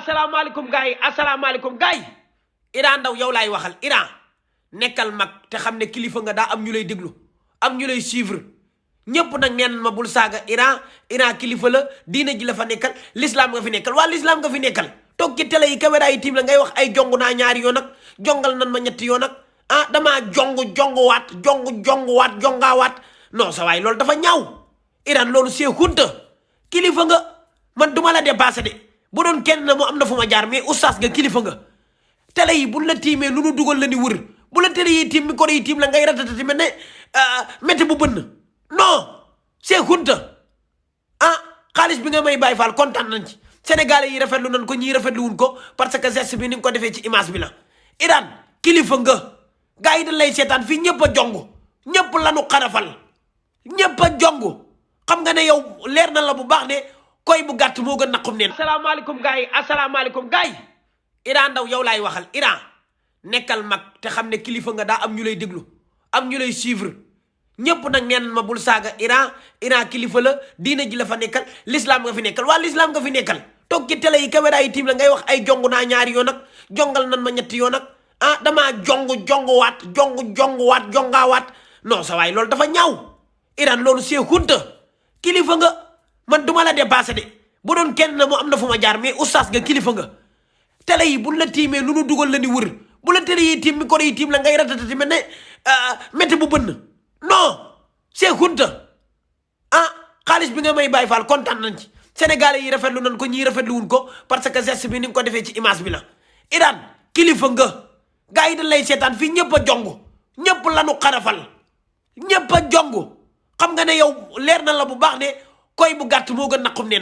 asalaamaaleykum gars yi asalaamaaleykum gars yi Iran Ndao yow laay waxal Iran nekkal mag te xam ne kilifa nga daa am ñu lay déglu am ñu lay suivre ñëpp nag neen ma bul saaga Iran kilifa la diina ji la fa nekkal l'islam nga fi nekkal waa l'islam nga fi nekkal toog ci télé yi caméra yi tiim la ngay wax ay jong naa ñaari yoon nag jongal nan ma ñetti yoon nag damaa jonguwaat jongaawaat non sa waay loolu dafa ñaaw Iran loolu c'est honte kilifa nga man duma la dépassé de bu doon kenn na mu am na fu ma jaar mais oustaz nga kilifa nga télé yi buñ la tiimee lu nu dugal la ni wër bu la télé yi tiim micro yi tiim la ngay ratatati mel ne métti bu bënn non c'est honte xaalis bi nga may bàyyi faal kontaan nañ ci sénégalais yi rafetlu nañ ko ñii rafetlu wuñ ko parce que geste bi ni nga ko defee ci image bi la Iran kilifa nga gars yi dañ lay seetaan fii ñëpp a jong ñëpp lanu xarafal ñëpp a jong xam nga ne yow leer na la bu baax ne koy bu gàtt moo gën naqum neen asalaamaaleykum gars yi asalaamaaleykum gars yi Iran Ndao yow laay waxal Iran nekkal mag te xam ne kilifa nga daa am ñu lay déglu am ñu lay suivre ñëpp nag neen ma bul saaga Iran kilifa la diina ji la fa nekkal l'islam nga fi nekkal waa l'islam nga fi nekkal toog ci télé yi caméra yi tiim la ngay wax ay jong naa ñaari yoon nag jongal nan ma ñetti yoon nag damaa jonguwaat jongaawaat non sa waay loolu dafa ñaaw Iran loolu c'est honte kilifa nga man duma la dépassé de bu doon kenn na mu am na fu ma jaar mais oustaz nga kilifa nga télé yi buñ la tiimee lu nu dugal la ni wër bu la télé yi tiim micro yi tiim la ngay ratatati mel ne métti bu bënn non c'est honte xaalis bi nga may bàyyi faal kontaan nañ ci sénégalais yi rafetlu nañ ko ñii rafetlu wuñ ko parce que geste bi ni nga ko defee ci image bi la Iran kilifa nga gars yi dañ lay seetaan fii ñëpp a jong ñëpp lanu xarafal ñëpp a jong xam nga ne yow leer na la bu baax ne koy bu gàtt moo gën naqum neen